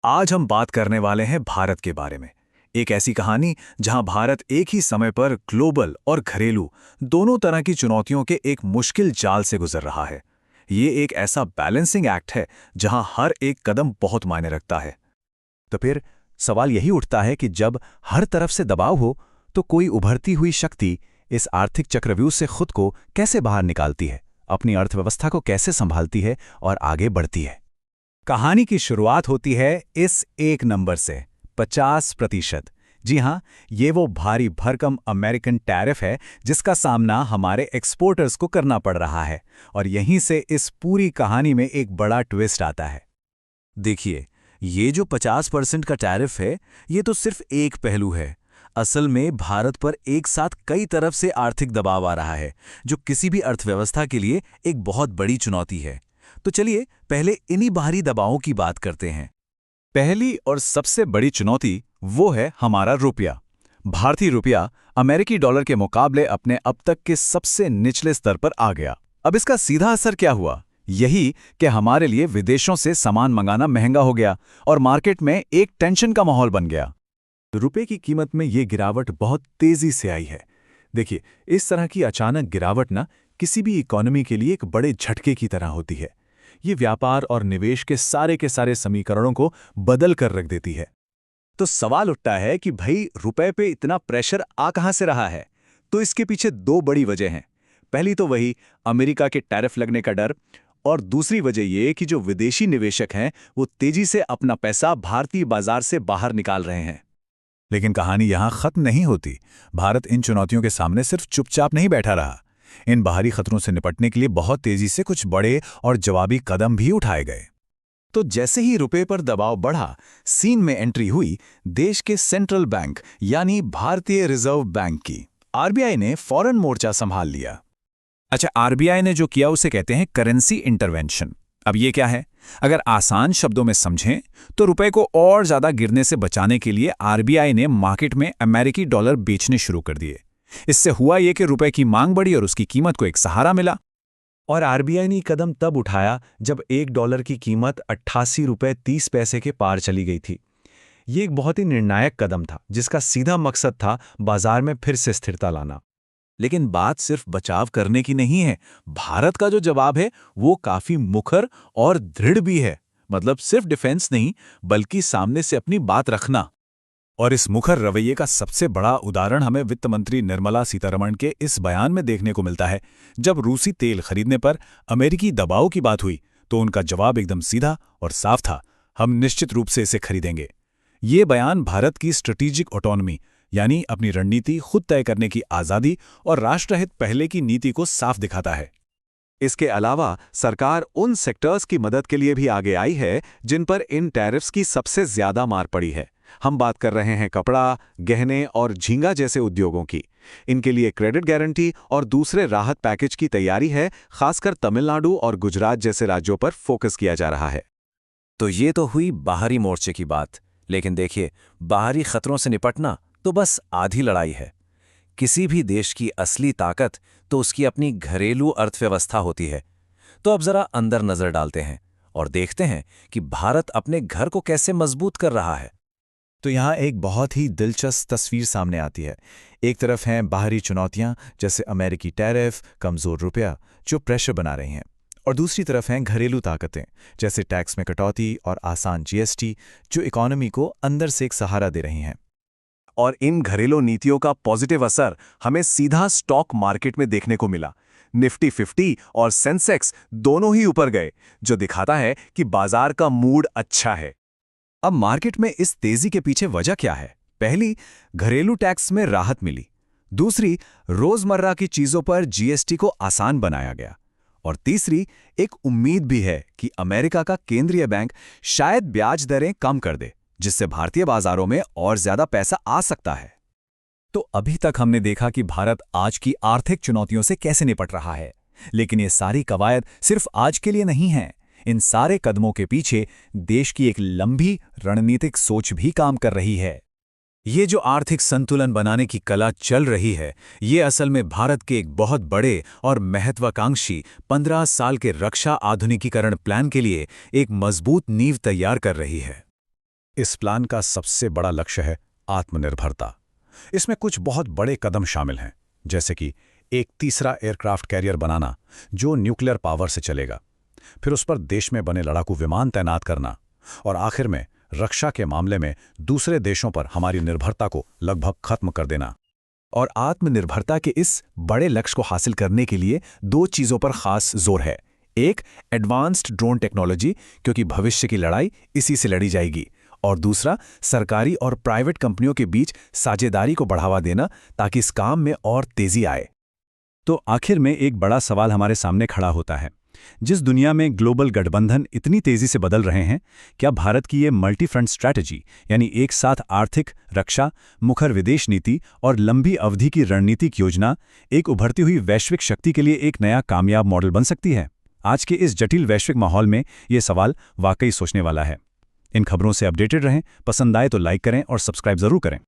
आज हम बात करने वाले हैं भारत के बारे में। एक ऐसी कहानी जहां भारत एक ही समय पर ग्लोबल और घरेलू दोनों तरह की चुनौतियों के एक मुश्किल जाल से गुजर रहा है। ये एक ऐसा बैलेंसिंग एक्ट है जहां हर एक कदम बहुत मायने रखता है। तो फिर सवाल यही उठता है कि जब हर तरफ से दबाव हो तो कोई उभरती हुई शक्ति इस आर्थिक चक्रव्यूह से खुद को कैसे बाहर निकालती है, अपनी अर्थव्यवस्था को कैसे संभालती है और आगे बढ़ती है। कहानी की शुरुआत होती है इस एक नंबर से 50%। जी हाँ, ये वो भारी भरकम अमेरिकन टैरिफ है जिसका सामना हमारे एक्सपोर्टर्स को करना पड़ रहा है। और यहीं से इस पूरी कहानी में एक बड़ा ट्विस्ट आता है। देखिए, ये जो 50% का टैरिफ है, ये तो सिर्फ एक पहलू है। असल में भारत पर एक साथ कई तरफ से आर्थिक दबाव आ रहा है, जो किसी भी अर्थव्यवस्था के लिए एक बहुत बड़ी चुनौती है। तो चलिए पहले इन्हीं बाहरी दबावों की बात करते हैं। पहली और सबसे बड़ी चुनौती वो है हमारा रुपया। भारतीय रुपया अमेरिकी डॉलर के मुकाबले अपने अब तक के सबसे निचले स्तर पर आ गया। अब इसका सीधा असर क्या हुआ? यही कि हमारे लिए विदेशों से सामान मंगाना महंगा हो गया और मार्केट में एक टेंशन का माहौल बन गया। रुपए की कीमत में ये गिरावट बहुत तेजी से आई है। देखिए, इस तरह की अचानक गिरावट ना किसी भी इकोनॉमी के लिए एक बड़े झटके की तरह होती है। ये व्यापार और निवेश के सारे समीकरणों को बदल कर रख देती है। तो सवाल उठता है कि भाई रुपए पे इतना प्रेशर आ कहां से रहा है? तो इसके पीछे दो बड़ी वजह हैं। पहली तो वही अमेरिका के टैरिफ लगने का डर, और दूसरी वजह ये कि जो विदेशी निवेशक हैं वो तेजी से अपना पैसा भारतीय बाजार से बाहर निकाल रहे हैं। लेकिन कहानी यहां खत्म नहीं होती। भारत इन चुनौतियों के सामने सिर्फ चुपचाप नहीं बैठा रहा। इन बाहरी खतरों से निपटने के लिए बहुत तेजी से कुछ बड़े और जवाबी कदम भी उठाए गए। तो जैसे ही रुपए पर दबाव बढ़ा, सीन में एंट्री हुई देश के सेंट्रल बैंक यानी भारतीय रिजर्व बैंक की। आरबीआई ने फौरन मोर्चा संभाल लिया। अच्छा, आरबीआई ने जो किया उसे कहते हैं करेंसी इंटरवेंशन। अब ये क्या है? अगर आसान शब्दों में समझें तो रुपए को और ज्यादा गिरने से बचाने के लिए आरबीआई ने मार्केट में अमेरिकी डॉलर बेचने शुरू कर दिए। इससे हुआ ये कि रुपए की मांग बढ़ी और उसकी कीमत को एक सहारा मिला। और आरबीआई ने कदम तब उठाया जब $1 की कीमत 88 रुपये 30 पैसे के पार चली गई थी। ये एक बहुत ही निर्णायक कदम था जिसका सीधा मकसद था बाजार में फिर से स्थिरता लाना। लेकिन बात सिर्फ बचाव करने की नहीं है। भारत का जो जवाब है वो काफी मुखर और दृढ़ भी है। मतलब सिर्फ डिफेंस नहीं, बल्कि सामने से अपनी बात रखना। और इस मुखर रवैये का सबसे बड़ा उदाहरण हमें वित्त मंत्री निर्मला सीतारमण के इस बयान में देखने को मिलता है। जब रूसी तेल खरीदने पर अमेरिकी दबाव की बात हुई तो उनका जवाब एकदम सीधा और साफ था, हम निश्चित रूप से इसे खरीदेंगे। ये बयान भारत की स्ट्रेटेजिक ऑटोनॉमी यानी अपनी रणनीति खुद तय करने की आज़ादी और राष्ट्रहित पहले की नीति को साफ दिखाता है। इसके अलावा सरकार उन सेक्टर्स की मदद के लिए भी आगे आई है जिन पर इन टैरिफ्स की सबसे ज्यादा मार पड़ी है। हम बात कर रहे हैं कपड़ा, गहने और झींगा जैसे उद्योगों की। इनके लिए क्रेडिट गारंटी और दूसरे राहत पैकेज की तैयारी है। खासकर तमिलनाडु और गुजरात जैसे राज्यों पर फोकस किया जा रहा है। तो ये तो हुई बाहरी मोर्चे की बात। लेकिन देखिए, बाहरी खतरों से निपटना तो बस आधी लड़ाई है। किसी भी देश की असली ताकत तो उसकी अपनी घरेलू अर्थव्यवस्था होती है। तो अब जरा अंदर नजर डालते हैं और देखते हैं कि भारत अपने घर को कैसे मजबूत कर रहा है। तो यहाँ एक बहुत ही दिलचस्प तस्वीर सामने आती है। एक तरफ हैं बाहरी चुनौतियाँ जैसे अमेरिकी टैरिफ, कमज़ोर रुपया जो प्रेशर बना रही हैं, और दूसरी तरफ हैं घरेलू ताकतें जैसे टैक्स में कटौती और आसान जीएसटी जो इकोनॉमी को अंदर से एक सहारा दे रही हैं। और इन घरेलू नीतियों का पॉजिटिव असर हमें सीधा स्टॉक मार्केट में देखने को मिला। निफ्टी 50 और सेंसेक्स दोनों ही ऊपर गए, जो दिखाता है कि बाजार का मूड अच्छा है। अब मार्केट में इस तेजी के पीछे वजह क्या है? पहली, घरेलू टैक्स में राहत मिली। दूसरी, रोजमर्रा की चीजों पर जीएसटी को आसान बनाया गया। और तीसरी, एक उम्मीद भी है कि अमेरिका का केंद्रीय बैंक शायद ब्याज दरें कम कर दे, जिससे भारतीय बाजारों में और ज्यादा पैसा आ सकता है। तो अभी तक हमने देखा कि भारत आज की आर्थिक चुनौतियों से कैसे निपट रहा है। लेकिन ये सारी कवायद सिर्फ आज के लिए नहीं है। इन सारे कदमों के पीछे देश की एक लंबी रणनीतिक सोच भी काम कर रही है। ये जो आर्थिक संतुलन बनाने की कला चल रही है, ये असल में भारत के एक बहुत बड़े और महत्वाकांक्षी 15 साल के रक्षा आधुनिकीकरण प्लान के लिए एक मजबूत नींव तैयार कर रही है। इस प्लान का सबसे बड़ा लक्ष्य है आत्मनिर्भरता। इसमें कुछ बहुत बड़े कदम शामिल हैं, जैसे कि एक तीसरा एयरक्राफ्ट कैरियर बनाना जो न्यूक्लियर पावर से चलेगा, फिर उस पर देश में बने लड़ाकू विमान तैनात करना, और आखिर में रक्षा के मामले में दूसरे देशों पर हमारी निर्भरता को लगभग खत्म कर देना। और आत्मनिर्भरता के इस बड़े लक्ष्य को हासिल करने के लिए 2 चीज़ों पर खास जोर है। एक, एडवांस्ड ड्रोन टेक्नोलॉजी, क्योंकि भविष्य की लड़ाई इसी से लड़ी जाएगी, और दूसरा, सरकारी और प्राइवेट कंपनियों के बीच साझेदारी को बढ़ावा देना ताकि इस काम में और तेजी आए। तो आखिर में एक बड़ा सवाल हमारे सामने खड़ा होता है। जिस दुनिया में ग्लोबल गठबंधन इतनी तेजी से बदल रहे हैं, क्या भारत की ये मल्टी फ्रंट स्ट्रैटेजी, यानी एक साथ आर्थिक, रक्षा, मुखर विदेश नीति और लंबी अवधि की रणनीतिक योजना एक उभरती हुई वैश्विक शक्ति के लिए एक नया कामयाब मॉडल बन सकती है? आज के इस जटिल वैश्विक माहौल में ये सवाल वाकई सोचने वाला है। इन खबरों से अपडेटेड रहें, पसंद आए तो लाइक करें और सब्सक्राइब जरूर करें।